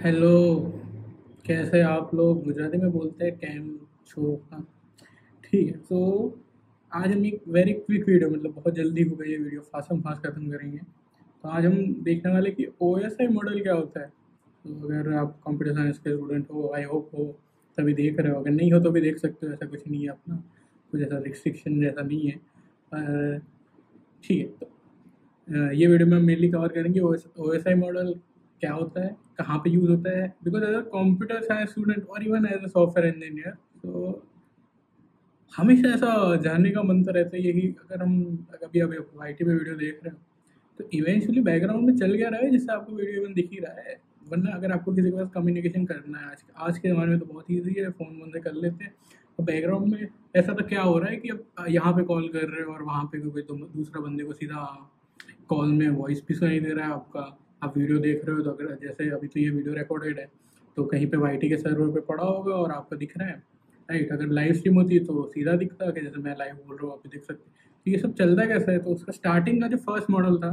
Hello. कैसे आप लोग गुजराती में बोलते हैं कैम छो। हाँ, ठीक है। तो आज हम एक वेरी क्विक वीडियो, मतलब बहुत जल्दी हो गई ये वीडियो, फास्ट हम फास्ट खत्म करेंगे। तो आज हम देखने वाले कि ओ एस आई मॉडल क्या होता है। तो अगर आप कंप्यूटर साइंस के स्टूडेंट हो, आई होप हो, तभी देख रहे हो। अगर नहीं हो तो भी देख सकते हो, ऐसा कुछ नहीं है अपना, कुछ ऐसा रिस्ट्रिक्शन जैसा नहीं है। पर ठीक है। तो ये वीडियो में हम मेनली कवर करेंगे ओ एस आई मॉडल क्या होता है, कहाँ पे यूज़ होता है। Because as a computer science student और even as a software engineer, तो हमेशा ऐसा जानने का मन तो रहता ही है कि अगर हम कभी अभी आई टी में वीडियो देख रहे हो तो इवेंचुअली बैकग्राउंड में चल क्या रहा है जिससे आपको वीडियो इवन दिख ही रहा है। वरना अगर आपको किसी के पास कम्युनिकेशन करना है, आज के ज़माने में तो बहुत ईजी है, फ़ोन वोन से कर लेते हैं। तो बैकग्राउंड में ऐसा तो क्या हो रहा है कि अब यहाँ पे कॉल कर रहे हो और वहाँ पे कोई तो दूसरा बंदे को सीधा कॉल में वॉइस भी सुनाई दे रहा है आपका। आप वीडियो देख रहे हो तो अगर जैसे अभी तो ये वीडियो रिकॉर्डेड है, तो कहीं पे वाई टी के सर्वर पे पड़ा होगा और आपको दिख रहा है। राइट, अगर लाइव स्ट्रीम होती तो सीधा दिखता कि जैसे मैं लाइव बोल रहा हूँ, आप भी देख सकते हैं। तो ये सब चलता कैसा है, तो उसका स्टार्टिंग का जो फर्स्ट मॉडल था,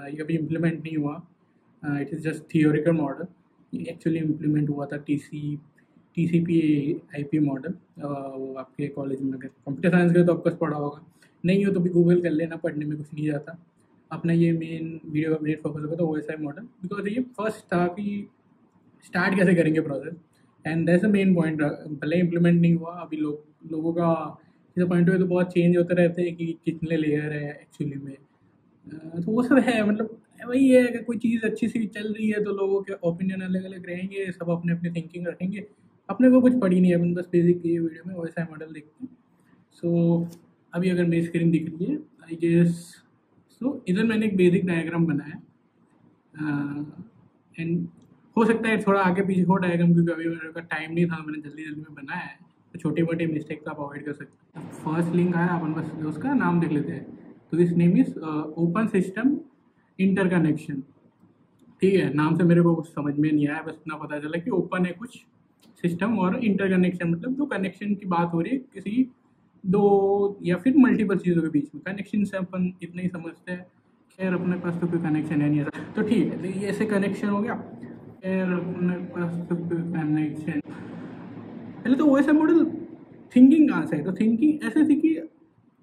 ये अभी इम्प्लीमेंट नहीं हुआ। It is just theoretical model. ये एक्चुअली इम्प्लीमेंट हुआ था T C P I P model. वो आपके कॉलेज में अगर कंप्यूटर साइंस के तो आपको पढ़ा होगा, नहीं हो तो भी गूगल कर लेना, पढ़ने में कुछ नहीं जाता। अपना ये मेन वीडियो का मेन फोकस होगा तो O S I model, because ये फर्स्ट था कि स्टार्ट कैसे करेंगे process. And that's the main point. भले इम्प्लीमेंट नहीं हुआ अभी, लोगों का इस पॉइंट ऑफ व्यू तो बहुत चेंज होते रहते हैं कि कितने लेयर है एक्चुअली में। तो वो सब है, मतलब वही है, अगर कोई चीज़ अच्छी सी चल रही है तो लोगों के ओपिनियन अलग अलग रहेंगे, सब अपने अपने थिंकिंग रखेंगे। अपने को कुछ पड़ी नहीं है, अपन बस बेसिक ये वीडियो में वैसा मॉडल देखते हैं। सो अभी अगर मेरी स्क्रीन दिख रही है आई गेस, सो इधर मैंने एक बेसिक डायग्राम बनाया। एंड हो सकता है थोड़ा आगे पीछे हो डायग्राम, क्योंकि अभी मेरे का टाइम नहीं था, मैंने जल्दी जल्दी में बनाया है। तो छोटी मोटी मिस्टेक तो आप अवॉइड कर सकते हैं। फर्स्ट लिंक आया, अपन बस उसका नाम देख लेते हैं। तो this name is open system interconnection. ठीक है, नाम से मेरे को कुछ समझ में नहीं आया, बस इतना पता चला कि ओपन है कुछ सिस्टम, और इंटरकनेक्शन मतलब दो कनेक्शन की बात हो रही है किसी दो या फिर मल्टीपल चीज़ों के बीच में। कनेक्शन से अपन इतना ही समझते हैं। खैर अपने पास तो कोई कनेक्शन है नहीं ऐसा, तो ठीक है, तो ये ऐसे कनेक्शन हो गया। खैर अपने पास तो कोई कनेक्शन, पहले तो वैसा मॉडल थिंकिंग कहाँ से है, तो थिंकिंग ऐसे थी कि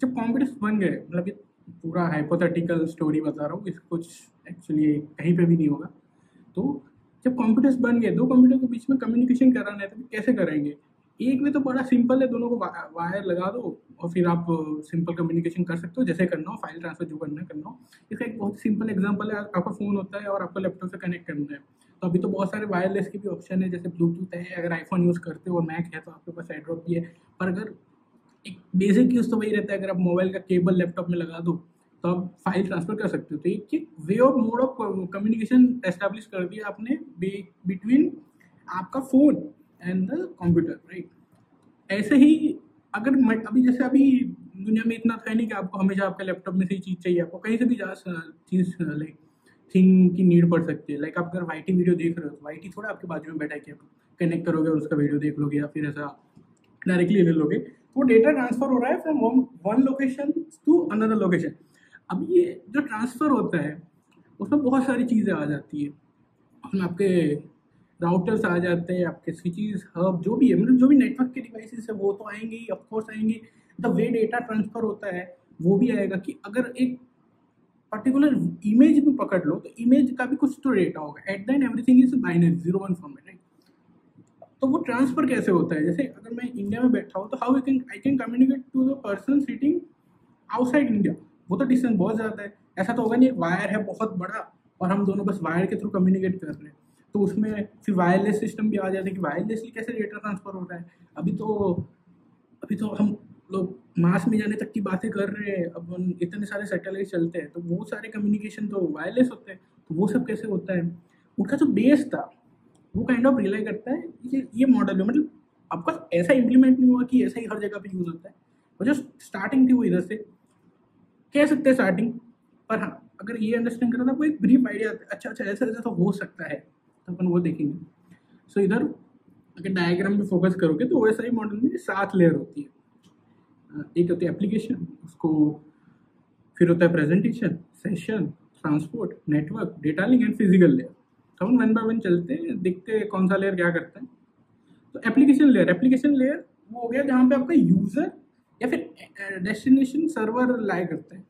जब कंप्यूटर्स बन गए, मतलब ये पूरा हाइपोथेटिकल स्टोरी बता रहा हूँ, इस कुछ एक्चुअली कहीं पे भी नहीं होगा। तो जब कंप्यूटर्स बन गए, दो कंप्यूटर के बीच में कम्युनिकेशन कराना है तो कैसे करेंगे। एक में तो बड़ा सिंपल है, दोनों को वायर लगा दो और फिर आप सिंपल कम्युनिकेशन कर सकते हो, जैसे करना हो, फाइल ट्रांसफर जो करना है करना हो। इसका एक बहुत सिंपल एग्जांपल है, आपका फ़ोन होता है और आपको लैपटॉप से कनेक्ट करना है। तो अभी तो बहुत सारे वायरलेस के भी ऑप्शन है, जैसे ब्लूटूथ है अगर आईफोन यूज़ करते हो और मैक है तो आपके पास एंड्रॉइड भी है। पर अगर एक बेसिक यूज़ तो वही रहता है, अगर आप मोबाइल का केबल लैपटॉप में लगा दो तो आप फाइल ट्रांसफर कर सकते हो। तो एक way of mode of communication establish कर दिया आपने बिटवीन आपका phone and the computer, right. ऐसे ही अगर अभी जैसे अभी दुनिया में इतना था नहीं कि आपको हमेशा आपके लैपटॉप में से ही चीज़ चाहिए, आपको कहीं से भी जा चीज़ लाइक थिंग की नीड पड़ सकती है। लाइक आप अगर वाई टी वीडियो देख रहे हो तो वाई टी थोड़ा आपके बाजू में बैठा है कि आप कनेक्ट करोगे और उसका वीडियो देख लोगे, या फिर ऐसा डायरेक्टली ले लोगे। तो वो डेटा ट्रांसफर हो रहा है from one location to another location. अब ये जो ट्रांसफ़र होता है उसमें बहुत सारी चीज़ें आ जाती है, उसमें आपके राउटर्स आ जाते हैं, आपके स्विचेस हब जो भी है, मतलब जो भी नेटवर्क के डिवाइसेस है वो तो आएंगे ही, ऑफकोर्स आएंगे। द वे डेटा ट्रांसफ़र होता है वो भी आएगा, कि अगर एक पर्टिकुलर इमेज भी पकड़ लो तो इमेज का भी कुछ तो डेटा होगा। At the end everything is binary, zero one format, right. तो वो ट्रांसफ़र कैसे होता है, जैसे अगर मैं इंडिया में बैठा हूँ तो how I can communicate to the person sitting outside India. वो तो डिस्टेंस बहुत ज़्यादा है, ऐसा तो होगा नहीं एक वायर है बहुत बड़ा और हम दोनों बस वायर के थ्रू कम्युनिकेट कर रहे हैं। तो उसमें फिर वायरलेस सिस्टम भी आ जाता है कि वायरलेसली कैसे डेटा ट्रांसफ़र होता है। अभी तो हम लोग मास में जाने तक की बातें कर रहे हैं, अब इतने सारे सैटेलाइट चलते हैं तो वो सारे कम्युनिकेशन तो वायरलेस होते हैं। तो वो सब कैसे होता है, उनका जो बेस था वो काइंड ऑफ रिलाई करता है ये मॉडल है। मतलब आपका ऐसा इम्प्लीमेंट नहीं हुआ कि ऐसा ही हर जगह पे यूज़ होता है, और जो स्टार्टिंग थी वो इधर से कह सकते हैं स्टार्टिंग। पर हाँ, अगर ये अंडरस्टैंड करना तो एक ब्रीफ आइडिया अच्छा अच्छा ऐसा ऐसा तो हो सकता है, तो अपन वो देखेंगे। सो इधर अगर डायग्राम पे फोकस करोगे तो ओएसआई मॉडल में 7 लेयर होती है। एक होती है एप्लीकेशन, उसको फिर होता है presentation, session, transport, network, data link and physical layer. तो हम वन बाय वन चलते हैं, देखते हैं कौन सा लेयर क्या करता है। तो एप्लीकेशन लेयर वो हो गया जहाँ पे आपका यूज़र या फिर डेस्टिनेशन सर्वर लाया करता है।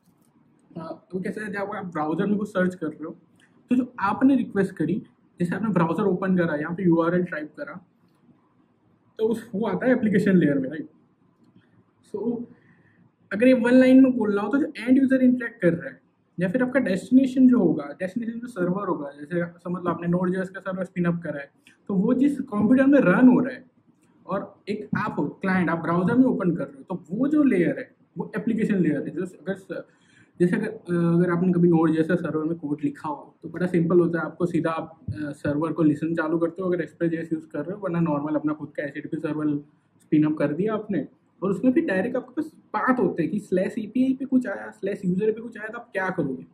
वो कैसे है, जब आप ब्राउजर में कुछ सर्च कर रहे हो तो जो आपने रिक्वेस्ट करी, जैसे आपने ब्राउजर ओपन करा, यहाँ पे URL टाइप करा, तो वो आता है एप्लीकेशन लेयर में, राइट। सो अगर ये वन लाइन में बोलना हो तो जो एंड यूजर इंटरेक्ट कर रहा है या फिर आपका डेस्टिनेशन जो होगा, डेस्टिनेशन जो सर्वर होगा, जैसे समझ लो आपने Node.js का सर्वर स्पिन अप करा है, तो वो जिस कंप्यूटर में रन हो रहा है और एक ऐप हो, क्लाइंट आप ब्राउजर में ओपन कर रहे हो, तो वो जो लेयर है वो एप्लीकेशन लेयर है। जो अगर आपने कभी Node.js का सर्वर में कोड लिखा हो तो बड़ा सिंपल होता है, आपको सीधा आप सर्वर को लिसन चालू करते हो अगर Express.js यूज़ कर रहे हो, वरना नॉर्मल अपना खुद का HTTP सर्वर स्पिन अप कर दिया आपने, और उसमें फिर डायरेक्ट आपके पास पाथ होते हैं कि /API पे कुछ आया, /यूजर पे कुछ आया, तो आप क्या करोगे।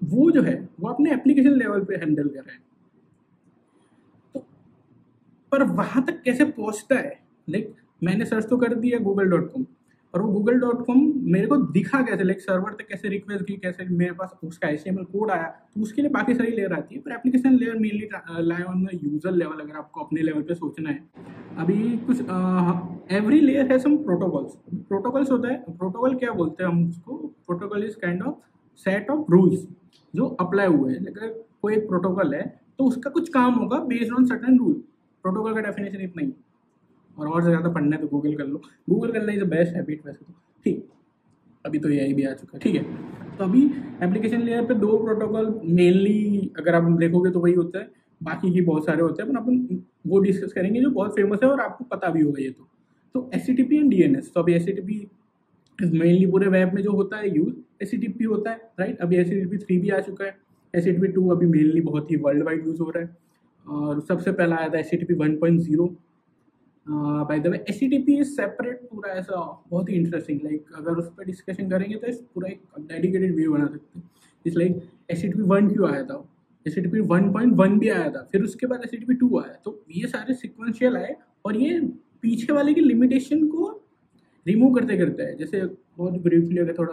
वो जो है वो अपने एप्लीकेशन लेवल पे हैंडल कर रहे हैं। तो पर वहां तक कैसे पहुंचता है, लाइक मैंने सर्च तो कर दिया google.com, और वो google.com मेरे को दिखा कैसे, लाइक सर्वर तक कैसे रिक्वेस्ट की, कैसे मेरे पास उसका HTML कोड आया, तो उसके लिए बाकी सारी लेयर आती है। पर एप्लीकेशन लेयर मेनली लाए ऑन यूजर लेवल, अगर आपको अपने लेवल पे सोचना है। अभी कुछ एवरी लेयर है सम प्रोटोकॉल्स होता है। प्रोटोकॉल क्या बोलते हैं हम उसको, protocol is kind of set of rules जो अप्लाई हुए हैं। अगर कोई एक प्रोटोकॉल है तो उसका कुछ काम होगा based on certain rule. Protocol का डेफिनेशन इतना ही, और ज़्यादा पढ़ना है तो गूगल कर लो, गूगल करना इज द बेस्ट हैबिट वैसे तो, ठीक। अभी तो यही भी आ चुका है, ठीक है। तो अभी एप्लीकेशन लेयर पे दो प्रोटोकॉल मेनली अगर आप देखोगे तो वही होता है, बाकी की बहुत सारे होते हैं, पर अपन वो डिस्कस करेंगे जो बहुत फेमस है और आपको पता भी होगा ये तो HTTP एंड DNS। तो अभी HTTP मेनली पूरे वेब में जो होता है यूज HTTP होता है, राइट। अभी HTTP 3 भी आ चुका है, HTTP 2 अभी मेनली बहुत ही वर्ल्ड वाइड यूज हो रहा है, और सबसे पहला आया था HTTP 1.0। By the way HTTP is separate पूरा, ऐसा बहुत ही इंटरेस्टिंग, लाइक अगर उस पर डिस्कशन करेंगे तो इस पूरा एक डेडिकेटेड वीडियो बना सकते हैं। इस लाइक HTTP 1 क्यों आया था, HTTP 1.1 भी आया था, फिर उसके बाद HTTP 2 आया, तो ये सारे सिक्वेंशियल आए और ये पीछे वाले की लिमिटेशन को रिमूव करते करते है। जैसे बहुत ब्रीफली अगर थोड़ा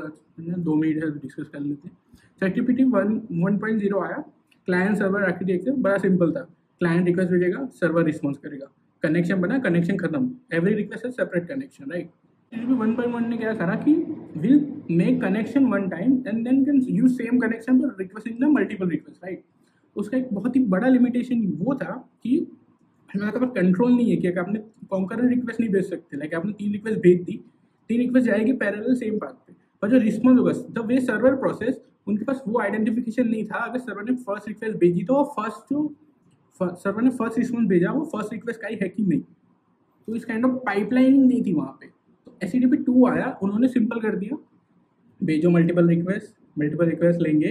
2 मिनट डिस्कस कर लेते हैं। तो HTTP 1.0 आया, क्लाइंट सर्वर आर्किटेक्चर बड़ा सिंपल था, क्लाइंट रिक्वेस्ट भेजेगा, सर्वर रिस्पॉन्स करेगा, कनेक्शन बना, कनेक्शन खत्म, एवरी रिक्वेस्ट है सेपरेट कनेक्शन, राइट। HTTP 1.1 ने क्या करा कि will make connection one time and then can use same connection पर requesting the multiple request, right. उसका एक बहुत ही बड़ा लिमिटेशन वो था कि हमारे पास कंट्रोल नहीं है कि अगर आपने कॉन्करेंट रिक्वेस्ट नहीं भेज सकते, लाइक आपने 3 रिक्वेस्ट भेज दी, 3 रिक्वेस्ट जाएगी पैरेलल सेम पाथ पे, पर जो रिस्पॉन्स होगा द वे सर्वर प्रोसेस, उनके पास वो आइडेंटिफिकेशन नहीं था। अगर सर्वर ने फर्स्ट रिक्वेस्ट भेजी तो सर्वर ने फर्स्ट रिस्पॉन्स भेजा वो फर्स्ट रिक्वेस्ट का ही है कि नहीं, तो इस काइंड ऑफ पाइपलाइनिंग नहीं थी वहाँ पे। तो HTTP 2 आया, उन्होंने सिंपल कर दिया, भेजो मल्टीपल रिक्वेस्ट लेंगे।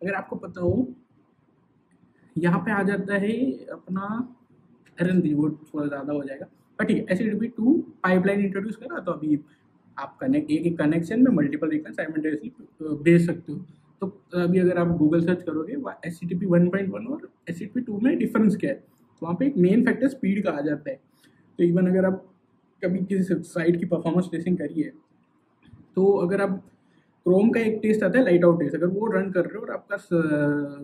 अगर आपको पता हो यहाँ पे आ जाता है अपना, अरे वो थोड़ा ज़्यादा हो जाएगा, पर ठीक है। HTTP 2 पाइपलाइन इंट्रोड्यूस करा, तो अभी आप एक कनेक्शन में मल्टीपल रिक्वेस्ट साइमल्टेनियसली भेज सकते हो। तो अभी अगर आप गूगल सर्च करोगे HTTP 1.1 और HTTP 2 में डिफरेंस क्या है, तो वहाँ पे एक मेन फैक्टर स्पीड का आ जाता है। तो इवन अगर आप कभी किसी साइट की परफॉर्मेंस टेस्टिंग करिए, तो अगर आप क्रोम का एक टेस्ट आता है लाइट आउट टेस्ट, अगर वो रन कर रहे हो और आपका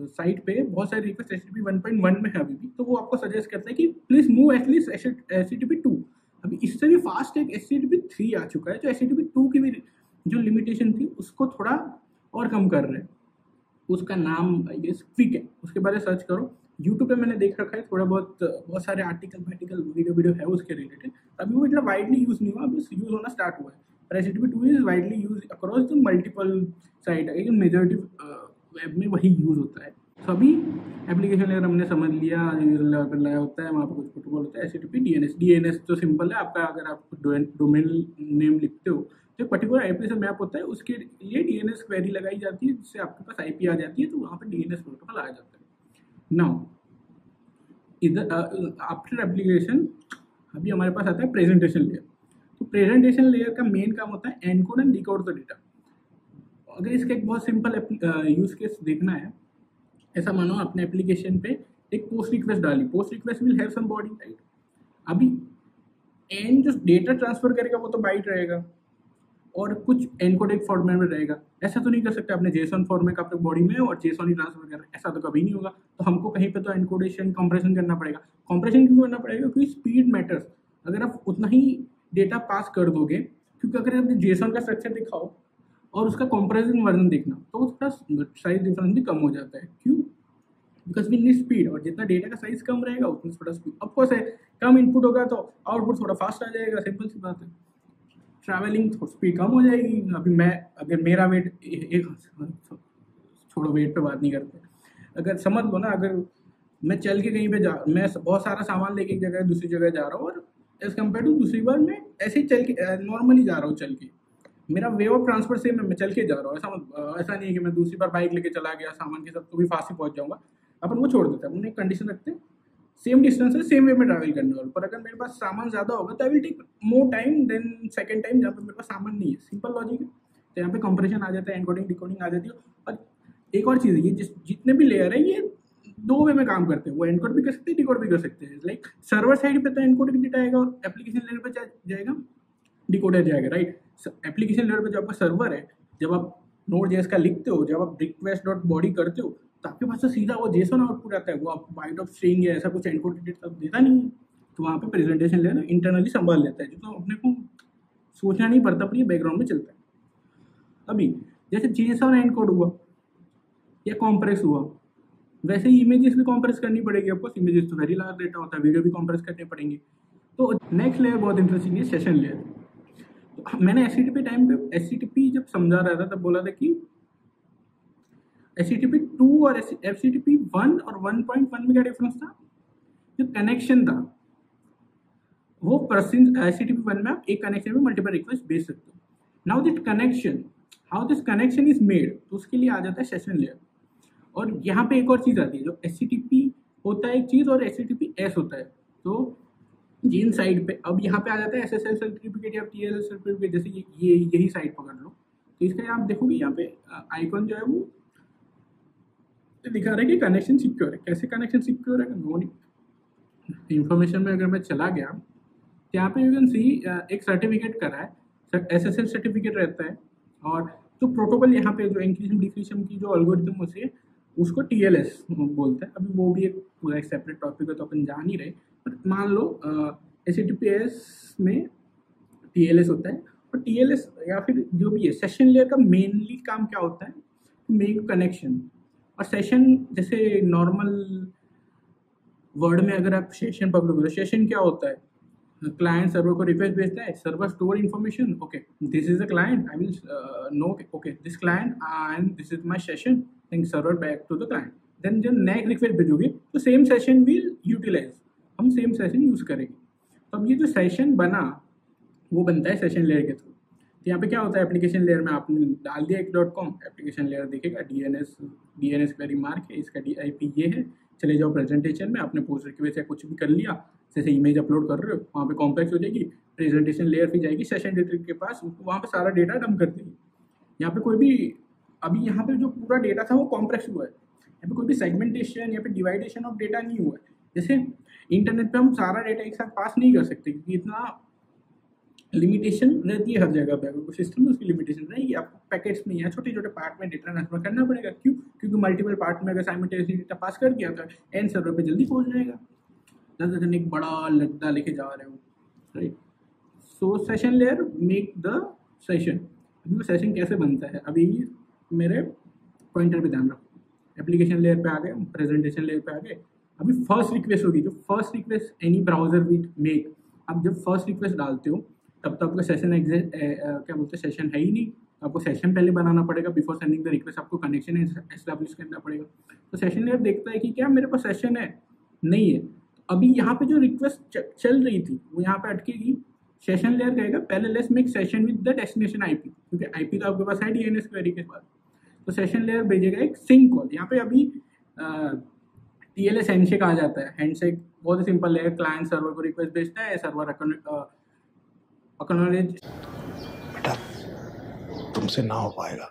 साइट पे बहुत सारे रिक्वेस्ट HTTP 1.1 में है अभी भी, तो वो आपको सजेस्ट करता है कि प्लीज मूव एटलीस्ट HTTP 2। अभी इससे भी फास्ट एक HTTP 3 आ चुका है, जो HTTP 2 की भी जो लिमिटेशन थी उसको थोड़ा और कम कर रहे हैं। उसका नाम आई गेस क्विक है, उसके बारे में सर्च करो, यूट्यूब पे मैंने देख रखा है, थोड़ा बहुत सारे आर्टिकल वीडियो है उसके रिलेटेड। अभी वो इतना वाइडली यूज नहीं हुआ, बस यूज होना स्टार्ट हुआ है। पर HTTP 2 is widely use across the multiple site, लेकिन मेजॉरिटी वेब में वही यूज होता है। तो अभी एप्लीकेशन लेयर हमने समझ लिया, यूजर लेवल पर लाया होता है, वहाँ पर कुछ प्रोटोकॉल होता है। HTTP DNS तो सिंपल है आपका, अगर आप डोमेन नेम लिखते हो तो पर्टिकुलर IP से मैप होता है, उसके लिए DNS क्वेरी लगाई जाती है, जिससे आपके पास IP आ जाती है, तो वहाँ पर DNS प्रोटोकॉल आ जाता है। नाउ इधर आफ्टर एप्लीकेशन अभी हमारे पास आता है प्रेजेंटेशन लेयर। तो प्रेजेंटेशन लेयर का मेन काम होता है encode and decode the data. अगर इसका एक बहुत सिंपल यूज केस देखना है, ऐसा मानो अपने एप्लीकेशन पे एक पोस्ट रिक्वेस्ट डाली, post request will have some body, right. अभी एंड जो डेटा ट्रांसफर करेगा वो तो बाइट रहेगा, और कुछ एनकोडेड फॉर्मेट में रहेगा। ऐसा तो नहीं कर सकते आपने जेसन फॉर्मेट अपने बॉडी में और जेसन ही ट्रांसफर कर रहे हैं, ऐसा तो कभी नहीं होगा। तो हमको कहीं पे तो एनकोडेशन कंप्रेशन करना पड़ेगा। कंप्रेशन क्यों करना पड़ेगा? क्योंकि स्पीड मैटर्स। अगर आप उतना ही डेटा पास कर दोगे, क्योंकि अगर आपने जेसन का स्ट्रक्चर दिखाओ और उसका कंप्रेशन वर्जन देखना तो वो थोड़ा साइज डिफरेंस भी कम हो जाता है। क्यों? बिकॉज वी नीड स्पीड, और जितना डेटा का साइज कम रहेगा उतना थोड़ा स्पीड ऑफकोर्स है। कम इनपुट होगा तो आउटपुट थोड़ा फास्ट आ जाएगा, सिंपल सी बात है। ट्रैवलिंग स्पीड कम हो जाएगी। अभी मैं अगर मेरा वेट एक छोड़ो, वेट पे बात नहीं करते, अगर समझ लो ना, अगर मैं चल के कहीं पे मैं बहुत सारा सामान लेके एक जगह दूसरी जगह जा रहा हूँ, और एज कम्पेयर टू दूसरी बार मैं ऐसे ही चल के नॉर्मली जा रहा हूँ, चल के मेरा वे ऑफ ट्रांसफर सेम है, मैं चल के जा रहा हूँ। ऐसा नहीं है कि मैं दूसरी बार बाइक लेके चला गया सामान के साथ तो भी फास्ट ही पहुँच जाऊँगा। अपन वो छोड़ देते हैं, अपने कंडीशन रखते हैं सेम डिस्टेंस है, सेम वे में ट्रैवल करने वाले। पर अगर मेरे पास सामान ज़्यादा होगा तो I will take more time than second time जहाँ पे मेरे पास सामान नहीं है। सिंपल लॉजिक है। तो यहाँ पे कंप्रेशन आ जाता है, एनकोडिंग डिकोडिंग आ जाती है। और एक और चीज़ है, ये जितने भी लेयर है ये 2 वे में काम करते हैं। वो एनकोड भी कर सकते हैं, डिकोड भी कर सकते हैं। लाइक सर्वर साइड पे तो एनकोडिंग डेटा आएगा और एप्लीकेशन लेयर पे जाएगा डिकोडर जाएगा, राइट। एप्लीकेशन लेयर पे जो आपका सर्वर है, जब आप Node.js का लिखते हो, जब आप request.body करते हो तो आपके पास तो सीधा वो जेसन आउटपुट आता है। वो आपको बाइट ऑफ स्ट्रिंग या ऐसा कुछ एनकोडेड देता नहीं है। तो वहाँ पे प्रेजेंटेशन लेयर इंटरनली संभाल लेता है, जो तो अपने को सोचना नहीं पड़ता, पर ये बैकग्राउंड में चलता है। अभी जैसे जेसन एनकोड हुआ या कॉम्प्रेस हुआ, वैसे ही इमेजेस भी कॉम्प्रेस करनी पड़ेगी आपको। इमेजेस तो वेरी लार्ज डेटा होता है, वीडियो भी कॉम्प्रेस करने पड़ेंगे। तो नेक्स्ट लेयर बहुत इंटरेस्टिंग है, सेशन लेयर। तो मैंने एचटीटीपी टाइम पे एचटीटीपी जब समझा रहा था तब बोला था कि एचटीटीपी 2 और एचटीटीपी 1 और 1.1 में क्या डिफरेंस था? जो कनेक्शन था वो पर्सन एचटीटीपी 1 में आप एक कनेक्शन में मल्टीपल रिक्वेस्ट भेज सकते हो। Now this connection, how this connection is made, तो उसके लिए आ जाता है सेशन लेयर। और यहाँ पे एक और चीज़ आती है, जो एचटीटीपी होता है एक चीज़ और एचटीटीपी एस होता है। तो जिन साइड पे अब यहाँ पे आ जाता है एसएसएल सर्टिफिकेट या टीएलएल सर्टिफिकेट, जैसे ये यही साइड पकड़ लो तो इसका आप देखोगे यहाँ पे आइकॉन जो है वो दिखा रहा है कि कनेक्शन सिक्योर है। कैसे कनेक्शन सिक्योर है? वो इंफॉर्मेशन में अगर मैं चला गया तो यहाँ पे यू कैन सी एक सर्टिफिकेट करा है, एसएसएल सर्टिफिकेट रहता है। और जो प्रोटोकॉल यहाँ पे जो इंक्रीजम डिक्रीजम की जो एल्गोरिथम होती है उसको टीएलएस बोलते हैं। अभी वो भी एक पूरा एक सेपरेट टॉपिक है तो अपन जान ही रहे। बट मान लो एचटीटीपीएस में टीएलएस होता है, और टीएलएस या फिर जो भी है सेशन लेयर का मेनली काम क्या होता है? Make connection. और सेशन जैसे नॉर्मल वर्ड में अगर आप सेशन पकड़ोगे तो सेशन क्या होता है? क्लाइंट सर्वर को रिक्वेस्ट भेजता है, server store information, okay this is a client, I will know okay this client and this is my session, think server back to the client. Then जब next request भेजोगे तो same session will utilize, हम same session use करेंगे। तो अब ये जो session बना वो बनता है सेशन लेयर के थ्रू। तो यहाँ पे क्या होता है, एप्लीकेशन लेयर में आपने डाल दिया एक .com, एप्लीकेशन लेयर देखेगा डीएनएस क्वेरी मार्क है, इसका DIP ये है। चले जाओ प्रेजेंटेशन में, आपने पोस्ट रिक्वेस्ट या कुछ भी कर लिया, जैसे इमेज अपलोड कर रहे हो वहाँ पे कॉम्प्लेक्स हो जाएगी, प्रेजेंटेशन लेयर फिर जाएगी सेशन डेटा के पास, वहाँ पे सारा डेटा डंप कर देगी। यहाँ पे कोई भी अभी यहाँ पे जो पूरा डेटा था वो कॉम्प्लेक्स हुआ है, यहाँ पे कोई भी सेगमेंटेशन या फिर डिवाइडेशन ऑफ डेटा नहीं हुआ है। जैसे इंटरनेट पे हम सारा डेटा एक साथ पास नहीं कर सकते क्योंकि इतना लिमिटेशन रहती है हर जगह पे। अगर सिस्टम में उसकी लिमिटेशन रहेगी, आपको पैकेट्स में या छोटे छोटे पार्ट में डेटा ट्रांसफर करना पड़ेगा। क्यों? क्योंकि मल्टीपल पार्ट में अगर साइमल्टेनियसली डेटा पास कर दिया तो एंड सर्वर पे जल्दी पहुंच जाएगा, ज़्यादा देन एक बड़ा लड्डा लेके जा रहे हो, right. So session layer make the session. अभी वो सेशन कैसे बनता है, अभी मेरे पॉइंटर पे ध्यान रखो। एप्लीकेशन लेयर पे आ गए, प्रेजेंटेशन लेयर पे आ गए। अभी फर्स्ट रिक्वेस्ट होगी, जो first request any browser will make. आप जब फर्स्ट रिक्वेस्ट डालते हो तब तो आपका सेशन क्या बोलते हैं, सेशन है ही नहीं। आपको सेशन पहले बनाना पड़ेगा, बिफोर सेंडिंग द रिक्वेस्ट आपको कनेक्शन एस्टैब्लिश करना पड़ेगा। तो सेशन लेयर देखता है कि क्या मेरे पास सेशन है, नहीं है। अभी यहाँ पे जो रिक्वेस्ट चल रही थी वो यहाँ पे अटकेगी। सेशन लेयर कहेगा पहले let's make session with the destination IP, क्योंकि IP तो आपके पास है DNS क्वेरी के बाद। तो सेशन लेयर भेजेगा एक सिंक कॉल। यहाँ पे अभी TLS हैंडशेक आ जाता है। हैंडशेक बहुत ही सिंपल है, क्लाइंट सर्वर को रिक्वेस्ट भेजता है, सर्वर एक्नॉलेज बेटा तुमसे ना हो पाएगा,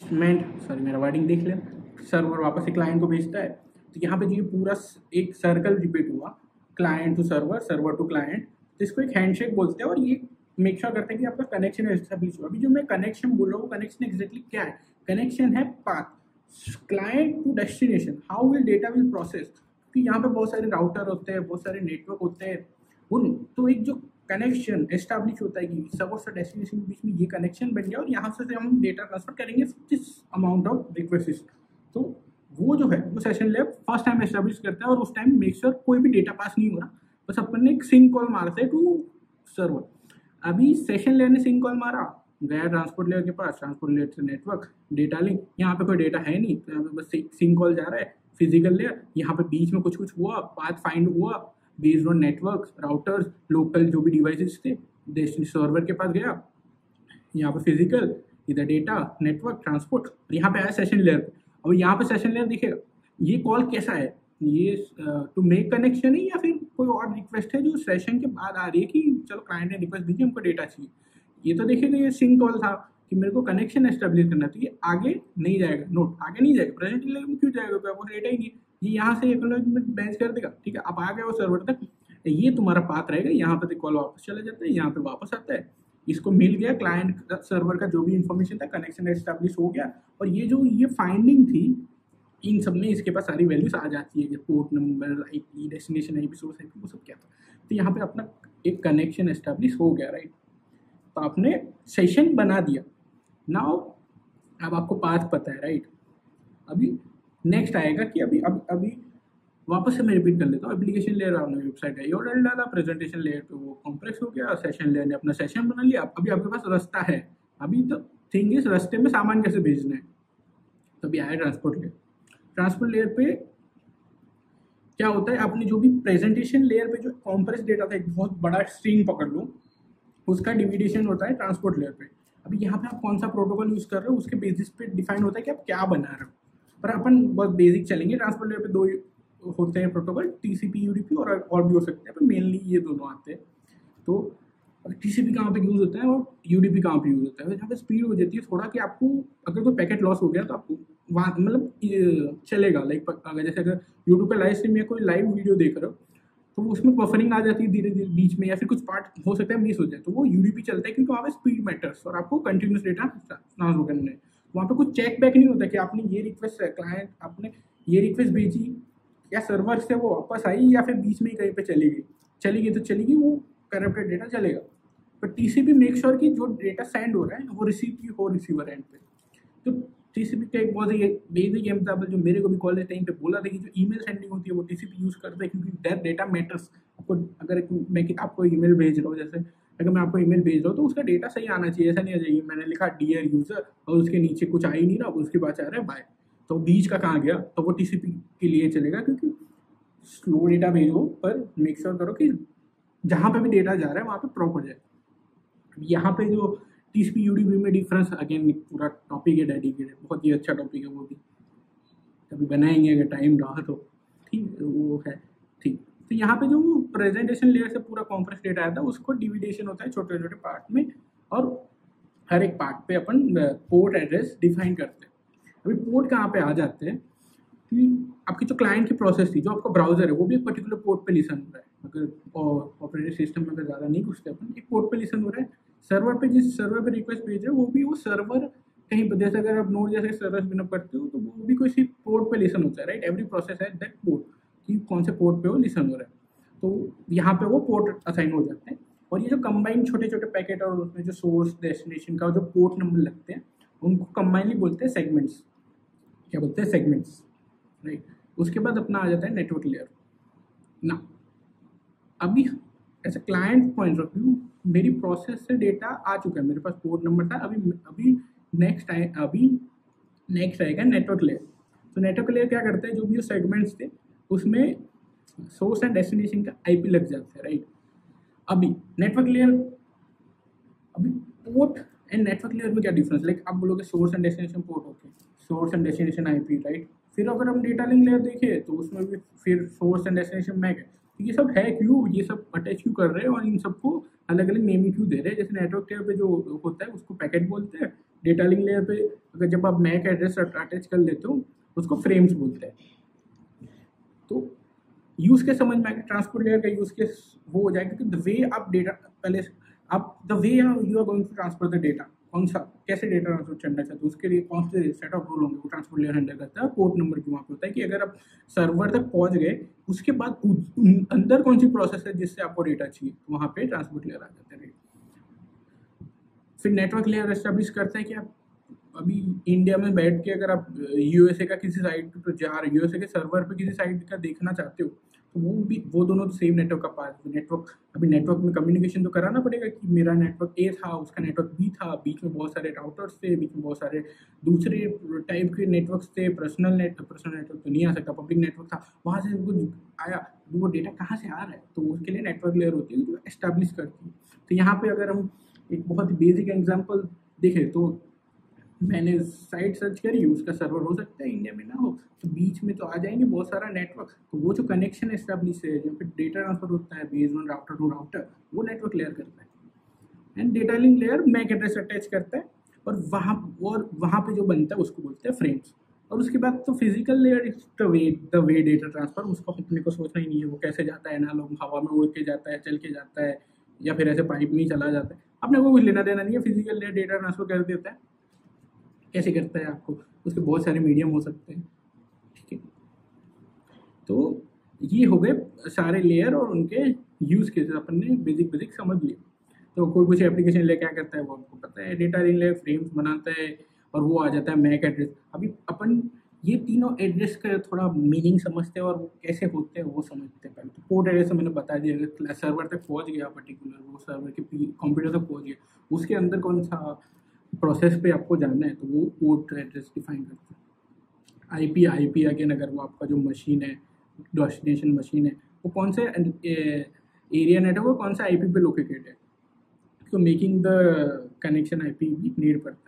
सॉरी मेरा वर्डिंग देख लिया, सर्वर वापस से क्लाइंट को भेजता है। तो यहाँ पे जो ये पूरा एक सर्कल रिपीट हुआ, client to server, server to client, तो इसको एक हैंडशेक बोलते हैं। और ये मेक श्योर करता है कि आपका कनेक्शन एस्टेब्लिश हो। अभी जो मैं कनेक्शन बोल रहा हूँ, कनेक्शन एग्जैक्टली क्या है? कनेक्शन है path client to destination, how will data will process. कि यहाँ पे बहुत सारे राउटर होते हैं, बहुत सारे नेटवर्क होते हैं, उन तो एक जो कनेक्शन एस्टैब्लिश होता है कि सर्वर से डेस्टिनेशन के बीच में ये कनेक्शन बन गया और यहाँ से हम डेटा ट्रांसफर करेंगे दिस अमाउंट ऑफ रिक्वेस्ट। तो वो जो है वो session layer first time establish करता है और उस टाइम मेक श्योर कोई भी डेटा पास नहीं हो रहा, बस अपन ने एक सिंक कॉल मारते हैं टू सर्वर। अभी सेशन लेयर ने सिंक कॉल मारा, गया ट्रांसपोर्ट लेयर के पास, ट्रांसपोर्ट लेयर से नेटवर्क डेटा लिंक, यहाँ पे कोई डेटा है नहीं तो यहाँ पे बस सिंक कॉल जा रहा है फिजिकल लेयर, यहाँ पे बीच में कुछ हुआ, पाथ फाइंड हुआ based on network routers local जो भी डिवाइसेस थे, डेस्टिनेशन सर्वर के पास गया, यहाँ पे फिजिकल इधर डेटा नेटवर्क ट्रांसपोर्ट, यहाँ पे आया सेशन लेयर। अब यहाँ पे सेशन लेयर दिखेगा ये कॉल कैसा है, ये टू मेक कनेक्शन है या फिर कोई और रिक्वेस्ट है जो सेशन के बाद आ रही है कि चलो क्लाइंट ने रिक्वेस्ट भेजी हमको डेटा चाहिए। ये तो देखेगा ये सिंक कॉल था कि मेरे को कनेक्शन एस्टेब्लिश करना, तो ये आगे नहीं जाएगा, नोट आगे नहीं जाएगा, प्रेजेंट लेयर में क्यों जाएगा, तो आपको डेटा ही नहीं, ये यहाँ से एक्नॉलेजमेंट बेंच कर देगा, ठीक है। अब आ गया वो सर्वर तक, ये तुम्हारा पाथ रहेगा, यहाँ पे कॉल वापस चला जाता है, यहाँ पे वापस आता है, इसको मिल गया क्लाइंट सर्वर का जो भी इंफॉर्मेशन था, कनेक्शन एस्टेब्लिश हो गया। और ये जो ये फाइंडिंग थी इन सब में इसके पास सारी वैल्यूज आ जाती है, port number, IP, destination IP, source IP, वो सब क्या था। तो यहाँ पे अपना एक कनेक्शन एस्टेब्लिश हो गया, राइट। तो आपने सेशन बना दिया, नाउ अब आपको पाथ पता है, राइट। अभी नेक्स्ट आएगा कि अभी वापस से मैं रिपीट कर लेता हूँ। एप्लीकेशन लेयर आपने वेबसाइट का यूआरएल डाला, प्रेजेंटेशन लेयर पे वो कॉम्प्लेक्स हो गया, सेशन लेयर ने अपना सेशन बना लिया, अभी आपके पास रास्ता है। अभी तो थिंग इज रास्ते में सामान कैसे भेजना है, तो अभी आया ट्रांसपोर्ट लेयर। ट्रांसपोर्ट लेयर पे क्या होता है, आपने जो भी प्रेजेंटेशन लेयर पे जो कॉम्प्रेस डेटा था, एक बहुत बड़ा स्ट्रिंग पकड़ लो, उसका डिविडेशन होता है ट्रांसपोर्ट लेयर पे। अभी यहाँ पे आप कौन सा प्रोटोकॉल यूज कर रहे हो उसके बेसिस पे डिफाइन होता है कि आप क्या बना रहे हो, पर अपन बहुत बेसिक चलेंगे। ट्रांसपोर्ट लेयर पे दो होते हैं प्रोटोकॉल, टीसीपी यूडीपी और भी हो सकते हैं, पर मेनली ये दोनों आते हैं। तो टीसीपी कहाँ पे यूज होता है और यूडीपी कहाँ पे यूज होता है, जहाँ पे स्पीड हो जाती है थोड़ा कि आपको अगर कोई पैकेट लॉस हो गया तो आपको वहाँ मतलब चलेगा, लाइक अगर जैसे अगर यूट्यूब पे लाइव स्ट्रीम या कोई लाइव वीडियो देख रहे हो तो उसमें बफरिंग आ जाती है धीरे धीरे बीच में, या फिर कुछ पार्ट हो सकता है मिस हो जाए, तो वो यूडीपी चलता है क्योंकि वहाँ पे स्पीड मैटर्स और आपको कंटिन्यूस डेटा ट्रांसफर करना है। वहाँ पे कुछ चेक बैक नहीं होता कि आपने ये रिक्वेस्ट क्लाइंट आपने ये रिक्वेस्ट भेजी या सर्वर से वो वापस आई या फिर बीच में ही कहीं पे चली गई तो चली गई, वो करप्टेड डेटा चलेगा। पर टीसीपी मेक श्योर कि जो डेटा सेंड हो रहा है वो रिसीव की हो रिसीवर एंड पे। तो टीसीपी का एक बहुत ही बेसिक एग्जाम्पल जो मेरे को भी कॉलेज टाइम पे बोला था कि जो ईमेल सेंडिंग होती है वो टीसीपी यूज करता है क्योंकि दैट डेटा मैटर्स। आपको अगर मैं आपको ईमेल भेज रहा हूँ, जैसे अगर मैं आपको ईमेल भेज रहा हूँ तो उसका डेटा सही आना चाहिए, ऐसा नहीं आ जाइए मैंने लिखा डियर यूजर और उसके नीचे कुछ आ ही नहीं रहा, उसके बाद आ रहा है बाय, तो बीच का कहाँ गया, तो वो टीसीपी के लिए चलेगा। क्योंकि स्लो डेटा भेजो पर मेक श्योर करो कि जहाँ पे भी डेटा जा रहा है वहाँ पे प्रॉपर जाए। यहाँ पे जो टीसीपी यूडीपी में डिफरेंस अगेन पूरा टॉपिक है डेडिकेटेड, बहुत ही अच्छा टॉपिक है, वो भी कभी बनाएंगे अगर टाइम रहा तो, ठीक वो है ठीक। तो यहाँ पे जो प्रेजेंटेशन लेयर से पूरा कॉम्प्रेस डेटा आता है उसको डिविडेशन होता है छोटे छोटे पार्ट में, और हर एक पार्ट पे अपन पोर्ट एड्रेस डिफाइन करते हैं। अभी पोर्ट कहाँ पे आ जाते हैं कि आपकी जो क्लाइंट की प्रोसेस थी, जो आपका ब्राउजर है वो भी एक पर्टिकुलर पोर्ट पे लिसन हो रहा है, अगर ऑपरेटिंग सिस्टम में अगर ज़्यादा नहीं घुसते अपन, एक पोर्ट पे लिसन हो रहा है। सर्वर पे जिस सर्वर पे रिक्वेस्ट भेज रहे हो वो भी वो सर्वर कहीं पर, जैसे अगर आप नोड जैसे सर्वर बिनअप करते हो तो वो भी कोई पोर्ट पे लिसन होता है, राइट। एवरी प्रोसेस है दैट पोर्ट कि कौन से पोर्ट पे वो लिसन हो रहा है, तो यहाँ पे वो पोर्ट असाइन हो जाते हैं। और ये जो कंबाइन छोटे छोटे पैकेट और उसमें जो सोर्स डेस्टिनेशन का जो पोर्ट नंबर लगते हैं उनको कंबाइनली बोलते हैं सेगमेंट्स, क्या बोलते हैं सेगमेंट्स, राइट। उसके बाद अपना आ जाता है नेटवर्क लेयर ना। अभी ऐसे क्लाइंट पॉइंट ऑफ व्यू मेरी प्रोसेस से डेटा आ चुका है, मेरे पास पोर्ट नंबर था, अभी नेक्स्ट आएगा नेटवर्क लेयर। तो नेटवर्क लेयर क्या करता है, जो भी सेगमेंट्स थे उसमें सोर्स एंड डेस्टिनेशन का आईपी लग जाता है, राइट। अभी नेटवर्क लेयर, अभी पोर्ट एंड नेटवर्क लेयर में क्या डिफरेंस, लाइक आप बोलोगे सोर्स एंड डेस्टिनेशन पोर्ट होते हैं, source and destination IP, right. फिर अगर हम डेटा लिंक लेयर देखें तो उसमें भी फिर सोर्स एंड डेस्टिनेशन मैक है, तो ये सब है क्यों, ये सब अटैच क्यों कर रहे हैं और इन सबको अलग अलग नेमिंग क्यों दे रहे हैं। जैसे नेटवर्क लेयर पे जो होता है उसको पैकेट बोलते हैं, डेटा लिंक लेयर पे अगर जब आप मैक एड्रेस अटैच कर लेते हो उसको फ्रेम्स बोलते हैं। तो यूज़ के समझ में आएगा, ट्रांसपोर्ट लेयर का यूज़ केस वो हो जाएगा कि द वे आप डेटा, पहले अब the way you are going to transfer the data, कौन सा कैसे डेटा ट्रांसफर करना चाहते हो, उसके लिए कौन से सेट ऑफ रूल होंगे वो ट्रांसपोर्ट लेयर हैंडल करता है। पोर्ट नंबर भी वहाँ पे होता है कि अगर आप सर्वर तक पहुँच गए उसके बाद अंदर कौन सी प्रोसेस है जिससे आपको डेटा चाहिए, तो वहाँ पे ट्रांसपोर्ट लेयर आ जाता है। फिर नेटवर्क लेयर एस्टेब्लिश करता है कि आप अभी इंडिया में बैठ के अगर आप यूएसए का किसी साइट पर जा रहे, यूएसए के सर्वर पे किसी साइट का देखना चाहते हो, तो वो दोनों तो सेम नेटवर्क का पार्ट, नेटवर्क अभी नेटवर्क में कम्युनिकेशन तो कराना पड़ेगा कि मेरा नेटवर्क ए था, उसका नेटवर्क बी था, बीच में बहुत सारे राउटर्स थे, बीच में बहुत सारे दूसरे टाइप के नेटवर्क्स थे, पर्सनल नेटवर्क तो नहीं आ सकता, पब्लिक नेटवर्क था, वहाँ से कुछ आया, वो डेटा कहाँ से आ रहा है, तो उसके लिए नेटवर्क लेयर होती है जो एस्टैब्लिश करती है। तो यहाँ पे अगर हम एक बहुत ही बेसिक एग्जाम्पल देखें तो मैंने साइट सर्च करी, उसका सर्वर हो सकता है इंडिया में ना हो, तो बीच में तो आ जाएंगे बहुत सारा नेटवर्क, तो वो जो कनेक्शन एस्टैब्लिश है जहाँ पे डेटा ट्रांसफर होता है based on router to router, वो नेटवर्क लेयर करता है। And data link layer MAC address attach करता है, और वहाँ पे जो बनता है उसको बोलते हैं फ्रेम्स। और उसके बाद तो physical layer is the way data transfer, उसको अपने को सोचना ही नहीं है वो कैसे जाता है, ना लोग हवा में उड़ के जाता है, चल के जाता है, या फिर ऐसे पाइप में ही चला जाता है, अपने को कुछ लेना देना नहीं है। फिजिकल लेयर डेटा ट्रांसफर कर देता है, कैसे करता है आपको, उसके बहुत सारे मीडियम हो सकते हैं, ठीक है। तो ये हो गए सारे लेयर और उनके यूज केसेस अपन ने बेसिक समझ लिए। तो कोई कुछ एप्लीकेशन लेयर क्या करता है वो आपको पता है, डेटा लिंक लेयर फ्रेम्स बनाता है और वो आ जाता है मैक एड्रेस। अभी अपन ये तीनों एड्रेस का थोड़ा मीनिंग समझते हैं और वो कैसे होते हैं वो समझते हैं। पहले तो पोर्ट एड्रेस मैंने बता दिया, अगर सर्वर तक पहुंच गया पर्टिकुलर, वो सर्वर के कंप्यूटर तक पहुंच गया, उसके अंदर कौन सा प्रोसेस पे आपको जानना है तो वो पोर्ट एड्रेस डिफाइन करता है। आईपी अगेन, अगर वो आपका जो मशीन है, डेस्टिनेशन मशीन है, वो कौन से एरिया नेटवर्क वो कौन सा आईपी पे लोकेटेड है, तो मेकिंग द कनेक्शन आईपी भी नीड पड़ता है।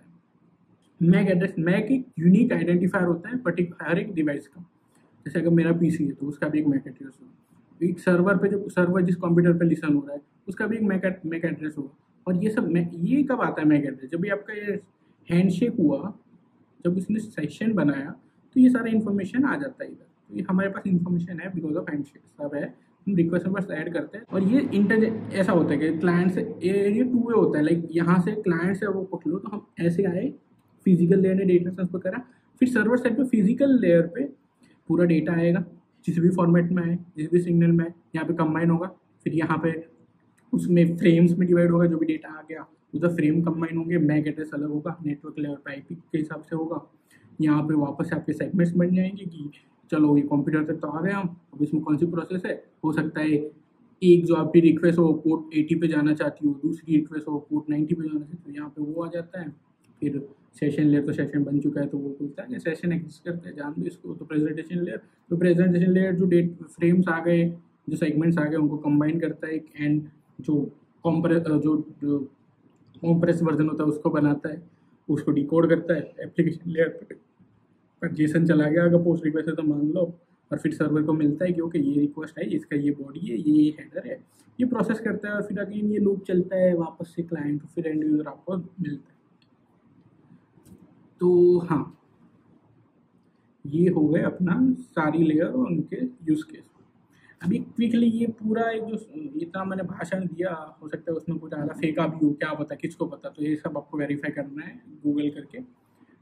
मैक एड्रेस, मैक एक यूनिक आइडेंटिफायर होता है हर एक डिवाइस का। जैसे अगर मेरा पीसी है तो उसका भी एक मैक एड्रेस होगा, एक सर्वर पे जो सर्वर जिस कंप्यूटर पे लिसन हो रहा है उसका भी एक मैक एड्रेस होगा। और ये सब ये कब आता है मैक एड्रेस, जब भी आपका ये हैंडशेक हुआ, जब उसने सेशन बनाया तो ये सारा इन्फॉर्मेशन आ जाता है इधर। तो ये हमारे पास इन्फॉर्मेशन है बिकॉज ऑफ हैंडशेक, सब है, हम रिक्वेस्ट बस ऐड करते हैं। और ये ऐसा होता है कि क्लाइंट से ये टू वे होता है, लाइक यहाँ से क्लाइंट से वो पकड़ लो तो हम ऐसे आए, फिजिकल लेयर ने डेटा ट्रांसफर करा, फिर सर्वर साइड पे फिजिकल लेयर पे पूरा डेटा आएगा जिस भी फॉर्मेट में आए, जिस भी सिग्नल में आए, यहाँ पे कंबाइन होगा, फिर यहाँ पे उसमें फ्रेम्स में डिवाइड होगा, जो भी डेटा आ गया उधर फ्रेम कंबाइन होंगे, मैक एड्रेस अलग होगा, नेटवर्क लेयर पे आईपी के हिसाब से होगा। यहाँ पे वापस से आपके सेगमेंट्स बन जाएंगे कि चलो ये कंप्यूटर तक तो आ गए हम, अब इसमें कौन सी प्रोसेस है, हो सकता है एक जो आपकी रिक्वेस्ट हो पोर्ट 80 पे जाना चाहती हो, दूसरी रिक्वेस्ट हो पोर्ट 90 पे जाना चाहती हो, यहाँ पे वो आ जाता है। फिर सेशन लेयर, तो सेशन बन चुका है तो वो बोलता है कि सेशन एग्जिस्ट करता है, जान दो इसको। तो प्रेजेंटेशन लेयर जो डेट फ्रेम्स आ गए, जो सेगमेंट्स आ गए, उनको कंबाइन करता है, एंड जो कॉम्प्रेस वर्जन होता है उसको बनाता है, उसको डिकोड करता है। एप्लीकेशन लेयर पर जेसन चला गया अगर पोस्ट रिक्वेस्ट है तो मान लो, और फिर सर्वर को मिलता है कि ओके ये रिक्वेस्ट है, इसका ये बॉडी है, ये हेडर है, ये प्रोसेस करता है, और फिर अगेन ये लूप चलता है वापस से क्लाइंट, फिर एंड यूजर आपको मिलता है। तो हाँ, ये हो गए अपना सारी लेयर और उनके यूज केस। अभी क्विकली ये पूरा एक जो इतना मैंने भाषण दिया, हो सकता है उसमें कुछ आधा फेका भी हो, क्या पता, किसको पता, तो ये सब आपको वेरीफाई करना है गूगल करके।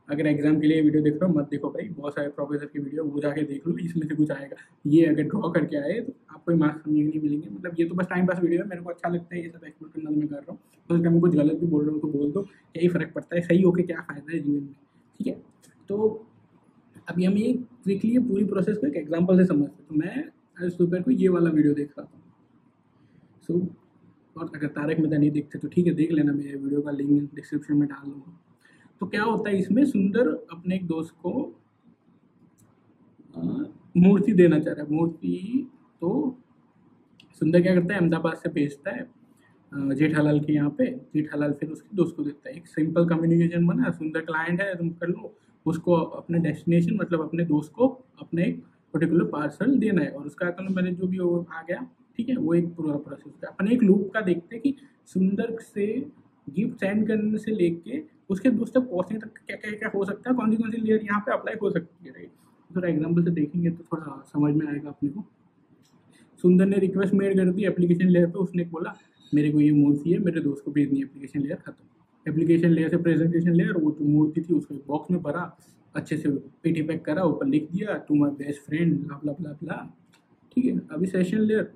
अगर एग्जाम के लिए वीडियो देख रहे हो मत देखो भाई, बहुत सारे प्रोफेसर की वीडियो वो जाके देख लो, इसमें से कुछ आएगा। ये अगर ड्रॉ करके आए तो आपको मार्क्स नहीं मिलेंगे, मतलब ये तो बस टाइम पास वीडियो है, मेरे को अच्छा लगता है ये सब एक्सप्लोर करना, मैं कर रहा हूँ। तो अगर मैं कुछ गलत भी बोल रहा हूँ तो बोल दो, यही फ़र्क पड़ता है, सही होके क्या फ़ायदा है जीवन में, ठीक है। तो अभी हम ये क्विकली ये पूरी प्रोसेस को एक एग्जाम्पल से समझते हैं। तो मैं आज सुबह को ये वाला वीडियो देख रहा था, सो और अगर तारक मेहता नहीं देखते तो ठीक है, देख लेना, मेरे वीडियो का लिंक डिस्क्रिप्शन में डाल दूँगा। तो क्या होता है इसमें, सुंदर अपने एक दोस्त को मूर्ति देना चाह रहा है, मूर्ति। तो सुंदर क्या करता है, अहमदाबाद से भेजता है जेठालाल के यहाँ पे, जेठालाल फिर उसके दोस्त को देता है। एक सिंपल कम्युनिकेशन बना, सुंदर क्लाइंट है, तुम कर लो, उसको अपने डेस्टिनेशन मतलब अपने दोस्त को अपने एक पर्टिकुलर पार्सल देना है, और उसका अकाउंट मैंने जो भी वो आ गया, ठीक है, वो एक पूरा प्रोसेस है। अपन एक लूप का देखते हैं कि सुंदर से गिफ्ट सेंड करने से लेके उसके दोस्त तक पहुँचने तक क्या क्या क्या हो सकता है, कौन सी लेयर यहाँ पे अप्लाई हो सकती है, राइट। थोड़ा एग्जाम्पल से देखेंगे तो थोड़ा समझ में आएगा अपने को। सुंदर ने रिक्वेस्ट मेड कर दी एप्लीकेशन लेयर पे, उसने बोला मेरे को ये मूर्ति है, मेरे दोस्त को भेजनी है, एप्लीकेशन लेयर खत्म। एप्लीकेशन लेयर से प्रेजेंटेशन लेयर, वो जो मूर्ति थी उसको एक बॉक्स में भरा, अच्छे से पेटी पैक करा, ऊपर लिख दिया टू माई बेस्ट फ्रेंड ब्ला ब्ला ब्ला ब्ला। ठीक है, अभी सेशन लेयर,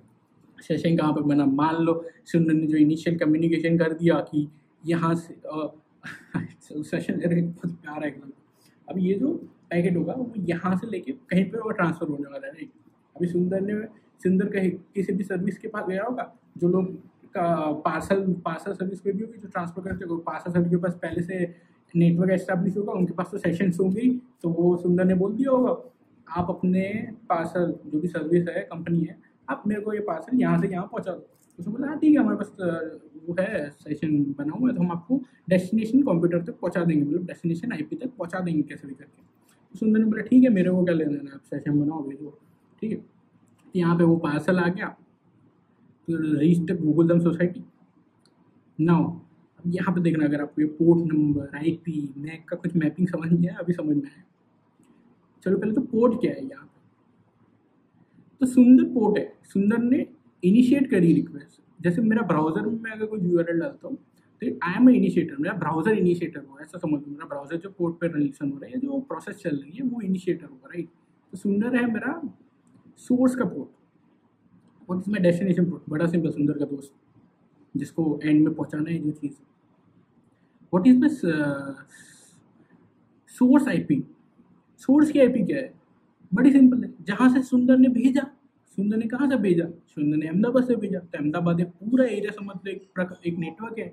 सेशन कहाँ पर बना, मान लो सुंदर ने जो इनिशियल कम्युनिकेशन कर दिया कि यहाँ से सेशन लेयर एक बहुत प्यारा एग्जाम्पल। अब ये जो पैकेट होगा वो यहाँ से लेके कहीं पर वो ट्रांसफर होने वाला है। अभी सुंदर कहीं किसी भी सर्विस के पास गया होगा, जो लोग का पार्सल सर्विस पे भी होगी जो ट्रांसफर करते हो, पार्सल सर्विस के पास पहले से नेटवर्क एस्टैब्लिश होगा, उनके पास तो सेशंस होंगे, तो वो सुंदर ने बोल दिया होगा आप अपने पार्सल जो भी सर्विस है कंपनी है, आप मेरे को ये पार्सल यहाँ से यहाँ पहुँचा दो। उसने बोला हाँ ठीक है, हमारे पास वो है सेशन बना हुआ है, तो हम आपको डेस्टिनेशन कंप्यूटर तक पहुँचा देंगे, मतलब डेस्टिनेशन आईपी तक पहुँचा देंगे कैसे भी करके। तो सुंदर ने बोला ठीक है, मेरे को क्या लेना है, आप सेशन बनाओ भेजो। ठीक है, यहाँ पे वो पार्सल आ गया, रीच द गूगल डम सोसाइटी। नाउ अब यहाँ पे देखना, अगर आपको ये पोर्ट नंबर, आईपी, मैक का कुछ मैपिंग समझ में आया, अभी समझ में आया। चलो पहले तो पोर्ट क्या है यहाँ पे, तो सुंदर पोर्ट है, सुंदर ने इनिशिएट करी रिक्वेस्ट। जैसे मेरा ब्राउजर में मैं अगर कोई यूआरएल डालता हूँ तो आई एम इनिशिएटर, मेरा ब्राउजर इनिशिएटर हुआ, ऐसा समझ लो। मेरा ब्राउजर जो पोर्ट पे रिलेशन हो रहा है, जो प्रोसेस चल रही है वो इनिशिएटर होगा, राइट। तो सुंदर है मेरा सोर्स का पोर्ट, और इसमें डेस्टिनेशन पोर्ट, बड़ा सिंपल, सुंदर का दोस्त जिसको एंड में पहुंचाना है जो चीज़। What is the source IP, source की आईपी क्या है, बड़ी सिंपल है, जहाँ से सुंदर ने भेजा। सुंदर ने कहाँ से भेजा, सुंदर ने अहमदाबाद से भेजा, तो अहमदाबाद एक पूरा एरिया समझ लो एक नेटवर्क है,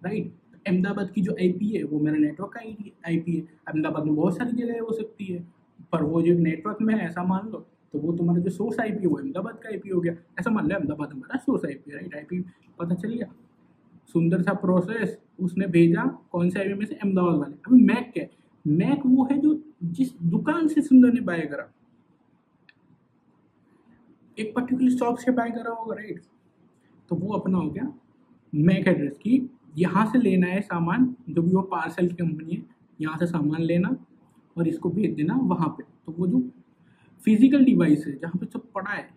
राइट। अहमदाबाद की जो आईपी है वो मेरा नेटवर्क का आईपी है। अहमदाबाद में बहुत सारी जगह हो सकती है, पर वो जो नेटवर्क में है ऐसा मान लो, तो वो तुम्हारा जो सोर्स आईपी है वो अहमदाबाद का आईपी हो गया, ऐसा मान लो अहमदाबाद हमारा सोर्स आईपी है, राइट। आईपी पता चल गया। सुंदर सा प्रोसेस, उसने भेजा कौन से आईपी में से, अहमदाबाद वाले। अभी मैक क्या है, मैक वो है जो जिस दुकान से सुंदर ने बाय करा, एक पर्टिकुलर शॉप से बाय करा होगा, राइट। तो वो अपना हो गया मैक एड्रेस की, यहाँ से लेना है सामान, जो भी वो पार्सल की कंपनी है, यहाँ से सामान लेना और इसको भेज देना वहाँ पे। तो वो जो फिजिकल डिवाइस है जहाँ पे सब पड़ा है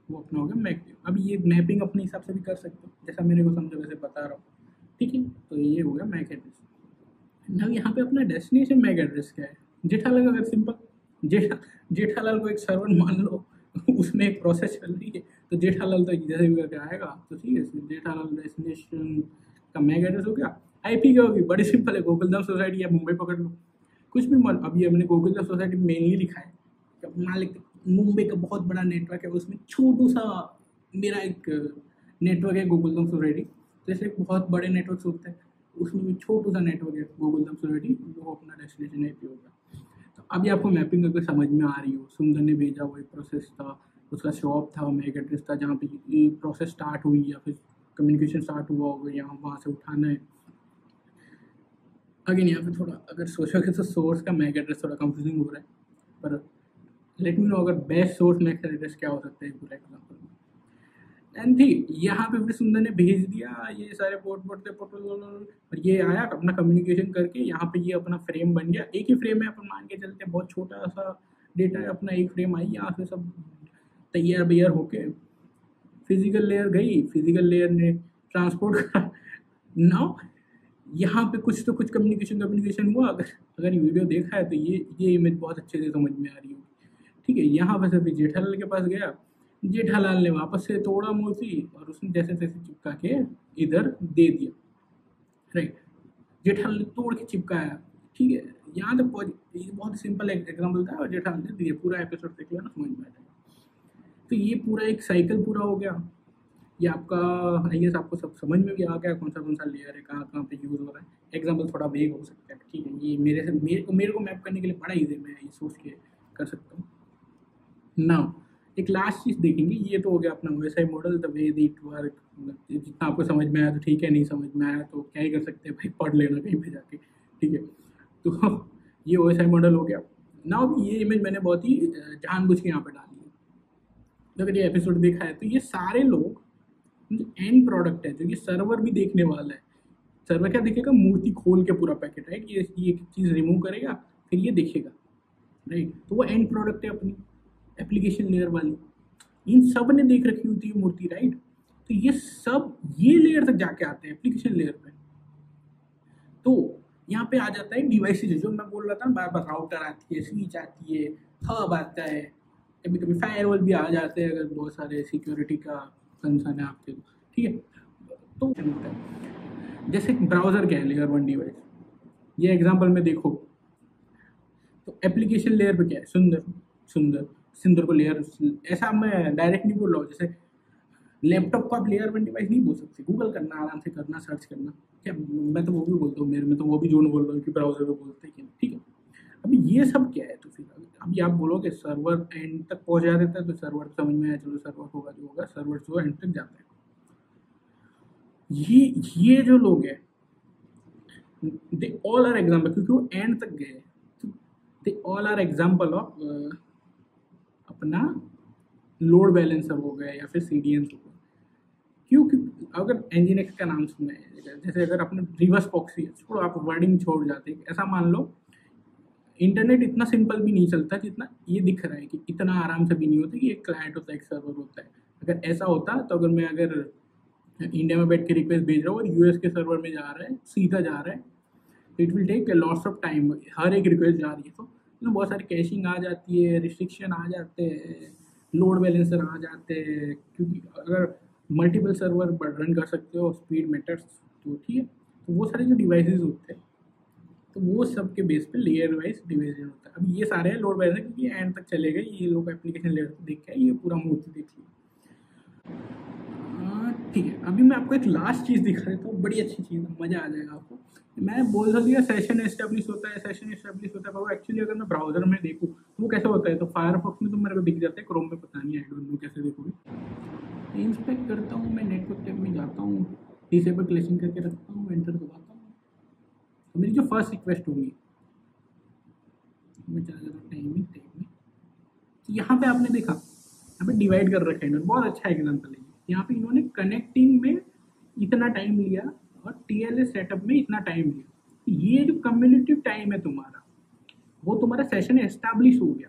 वो अपना हो गया मैक। अब ये मैपिंग अपने हिसाब से भी कर सकते हो, जैसा मेरे को समझो वैसे बता रहा हूँ, ठीक है। तो ये हो गया मैक एड्रेस। ना यहाँ पे अपना डेस्टिनेशन मैक एड्रेस क्या है, जेठालाल, अगर सिंपल जेठालाल को एक सर्वर मान लो, उसमें एक प्रोसेस चल रही है, तो जेठालाल तो जैसे भी करके आएगा, तो ठीक है, जेठालाल डेस्टिनेशन का मैक एड्रेस हो गया। आईपी क्या होगी, बड़ी सिंपल है, गोकुलधाम सोसाइटी या मुंबई पकड़ लो, कुछ भी मान। अभी हमने गोकुलधाम सोसाइटी मेनली लिखा है, मान लेते मुंबई का बहुत बड़ा नेटवर्क है, उसमें छोटू सा मेरा एक नेटवर्क है गोकुलधाम सोसाइटी। जैसे बहुत बड़े नेटवर्क होते हैं, उसमें भी छोटू सा नेटवर्क है गोकुलधाम सोसाइटी, वो अपना डेस्टिनेशन आईपी होगा। तो अभी आपको मैपिंग अगर समझ में आ रही हो, सुंदर ने भेजा वही प्रोसेस था, उसका शॉप था, मैक एड्रेस था, जहाँ पे ये प्रोसेस स्टार्ट हुई या फिर कम्युनिकेशन स्टार्ट हुआ होगा, यहाँ वहाँ से उठाना है। अगेन यहाँ पे थोड़ा अगर सोचोगे तो सोर्स का मैक एड्रेस थोड़ा कंफ्यूजिंग हो रहा है, पर लेट मी नो अगर बेस्ट सोर्स मैक एड्रेस क्या हो सकता है पूरा एग्जाम्पल में। एंड ठीक यहाँ पे फिर सुंदर ने भेज दिया ये सारे पोर्ट और ये आया अपना कम्युनिकेशन करके, यहाँ पे ये अपना फ्रेम बन गया। एक ही फ्रेम है, अपन मान के चलते हैं, बहुत छोटा सा डेटा है अपना, एक फ्रेम आई, यहाँ से सब तैयार बैयार होके फिजिकल लेयर गई, फिजिकल लेयर ने ट्रांसपोर्ट करा। नाउ यहाँ पे कुछ तो कुछ कम्युनिकेशन हुआ। अगर ये वीडियो देखा है तो ये इमेज बहुत अच्छे से समझ में आ रही होगी, ठीक है। यहाँ पर फिर जेठालाल के पास गया, जेठालाल ने वापस से तोड़ा मूर्ति और उसने जैसे तैसे चिपका के इधर दे दिया, राइट। जेठालाल ने तोड़ के चिपकाया, ठीक है। यहाँ तक बहुत सिंपल एग्जाम्पल था और जेठालाल ने दिया। पूरा एपिसोड देख लिया ना, समझ में आ जाएगा। तो ये पूरा एक साइकिल पूरा हो गया। ये आपका आई गेस आपको सब समझ में भी आ गया कौन सा लेयर है, कहाँ पे यूज़ हो रहा है। एग्जाम्पल थोड़ा वेग हो सकता है, ठीक है। ये मेरे को मैप करने के लिए बड़ा ईजी, मैं ये सोच के कर सकता हूँ। नाउ एक लास्ट चीज़ देखेंगे, ये तो हो गया अपना OSI model, the way it work. जितना आपको समझ में आया तो ठीक है, नहीं समझ में आया तो क्या ही कर सकते हैं भाई, पढ़ लेना कहीं पे जाके, ठीक है। तो ये OSI मॉडल हो गया। नाउ ये इमेज मैंने बहुत ही जानबूझ के यहाँ पे डाली है। तो अगर ये एपिसोड देखा है तो ये सारे लोग एंड प्रोडक्ट है, जो ये सर्वर भी देखने वाला है। सर्वर क्या देखेगा, मूर्ति खोल के पूरा पैकेट, राइट। ये चीज़ रिमूव करेगा, फिर ये देखेगा, राइट। तो वो एंड प्रोडक्ट है अपनी एप्लीकेशन लेयर वाली। इन सब ने देख रखी होती है मूर्ति, राइट। तो ये लेयर तक जाके आते हैं एप्लीकेशन लेयर पे। तो यहाँ पे आ जाता है डिवाइसेज, जो मैं बोल रहा था बार बार, राउटर आती है, स्विच आती है, हब आता है, कभी कभी फायरवॉल भी आ जाते हैं अगर बहुत सारे सिक्योरिटी का कंसर्न है आपके, ठीक है। तो मिलता है जैसे ब्राउजर क्या है, लेयर 1 डिवाइस, ये एग्जांपल में देखो तो एप्लीकेशन लेयर पे क्या है, सुंदर को लेयर, ऐसा मैं डायरेक्ट नहीं बोल रहा हूँ, जैसे लैपटॉप को आप लेयर 1 डिवाइस नहीं बोल सकते, गूगल करना, आराम से करना, सर्च करना, क्या मैं तो वो भी बोलता हूँ, मेरे में तो वो भी जोन बोल रहा हूँ कि ब्राउजर में बोलते हैं, ठीक है। अभी ये सब क्या है, तो फिर अभी आप बोलोगे सर्वर एंड तक पहुँचा देता है, तो सर्वर समझ में आया, चलो सर्वर होगा जो होगा, सर्वर जो एंड तक जाता है। ये जो लोग हैं दे ऑल आर एग्जाम्पल, क्योंकि वो एंड तक गए, they all are example of अपना लोड बैलेंसर हो गए या फिर CDN हो गए। क्यों? अगर Nginx का नाम सुना है, जैसे अगर अपने रिवर्स प्रॉक्सी है, छोड़ो आप वर्डिंग छोड़ जाते हैं, ऐसा मान लो इंटरनेट इतना सिंपल भी नहीं चलता जितना ये दिख रहा है, कि इतना आराम से भी नहीं होता कि एक क्लाइंट होता है, एक सर्वर होता है। अगर ऐसा होता तो अगर इंडिया में बैठ के रिक्वेस्ट भेज रहा हूँ और US के सर्वर में जा रहा है, सीधा जा रहा है, तो it will take lots of time, हर एक रिक्वेस्ट जा रही है तो बहुत सारी कैशिंग आ जाती है, रिस्ट्रिक्शन आ जाते हैं, लोड बैलेंसर आ जाते हैं, क्योंकि अगर मल्टीपल सर्वर रन कर सकते हो, स्पीड मैटर्स, तो ठीक है। तो वो सारे जो डिवाइसेस होते हैं, तो वो सब के बेस पे लेयर वाइज डिवीजन होता है। अब ये सारे लोड बैलेंसर क्योंकि एंड तक चले गए, ये लोग एप्लीकेशन लेयर देख के ये पूरा मूर्ति देख लिया, ठीक है। अभी मैं आपको एक लास्ट चीज़ दिखा देता हूँ, बड़ी अच्छी चीज़, मज़ा आ जाएगा आपको। मैं बोल रहा दिया सेशन एस्टेब्लिश होता है, पर वो एक्चुअली अगर मैं ब्राउजर में देखूँ तो वो कैसे होता है, तो फायरफॉक्स में तो मेरे को दिख जाता है, क्रोम में पता नहीं, आई डोंट नो कैसे देखोगे। इंस्पेक्ट करता हूँ मैं, नेटवर्क टैब में जाता हूँ, डिसेबल क्लैशिंग करके रखता हूँ, एंटर दबाता हूँ, तो मेरी जो फर्स्ट रिक्वेस्ट होगी, मैं चला जाता हूँ टाइमिंग टैब में, तो यहाँ पे आपने देखा, यहाँ पे डिवाइड कर रखा है इन्होंने, बहुत अच्छा एग्जाम्पल है। यहाँ पे इन्होंने कनेक्टिंग में इतना टाइम लिया और TLS सेटअप में इतना टाइम लिया। ये जो कम्युनिटिव टाइम है तुम्हारा, वो तुम्हारा सेशन एस्टैब्लिश हो गया,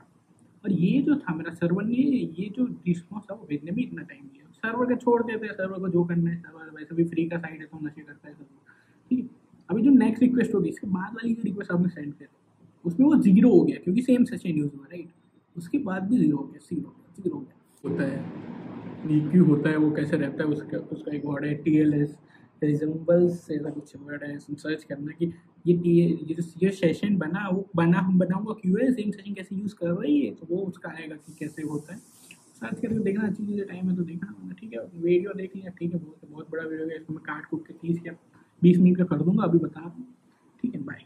और ये जो था मेरा सर्वर ने, ये जो रिस्पॉन्स था वो भेजने में इतना टाइम लिया। सर्वर का छोड़ देते हैं, सर्वर को जो करना है, सर्वर वैसे भी फ्री का साइड है तो नशे करता है सर्वर, ठीक है। अभी जो नेक्स्ट रिक्वेस्ट होगी, इसके बाद वाली जो रिक्वेस्ट आपने सेंड करी, उसमें वो 0 हो गया, क्योंकि सेम सेशन यूज हुआ, राइट। उसके बाद भी 0 हो गया, 0 हो गया होता है। क्यों होता है, वो कैसे रहता है, उसका एक वर्ड है TLS, रिजम्बल्स, ऐसा कुछ वर्ड है, सर्च करना कि ये सेशन बना, वो बनाऊंगा क्यों है, सेम सेशन कैसे यूज़ कर रही है, तो वो उसका आएगा कि कैसे होता है, सर्च करके देखना। अच्छी चीज़, टाइम है तो देखना, ठीक है। वीडियो देख लिया, ठीक है, बहुत बड़ा वीडियो है, इसको मैं काट कूट के 30 या 20 मिनट का कर दूंगा, अभी बता रहा हूँ, ठीक है, बाय।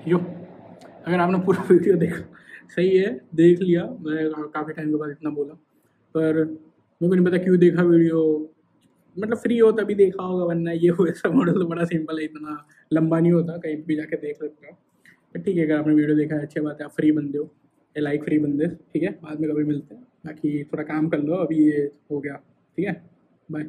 यो, अगर आपने पूरा वीडियो देखा, सही है, देख लिया, मैं काफ़ी टाइम के बाद इतना बोला, पर मेरे को नहीं पता क्यों देखा वीडियो, मतलब फ्री हो तभी देखा होगा, वरना ये हो ऐसा मॉडल तो बड़ा सिंपल है, इतना लंबा नहीं होता, कहीं भी जाके देख सकते हो। पर ठीक है, अगर आपने वीडियो देखा है, अच्छी बात है, आप फ्री बंदे हो, या लाइक फ्री बंदे, ठीक है, बाद में कभी मिलते हैं, बाकी थोड़ा काम कर लो, अभी ये हो गया, ठीक है, बाय।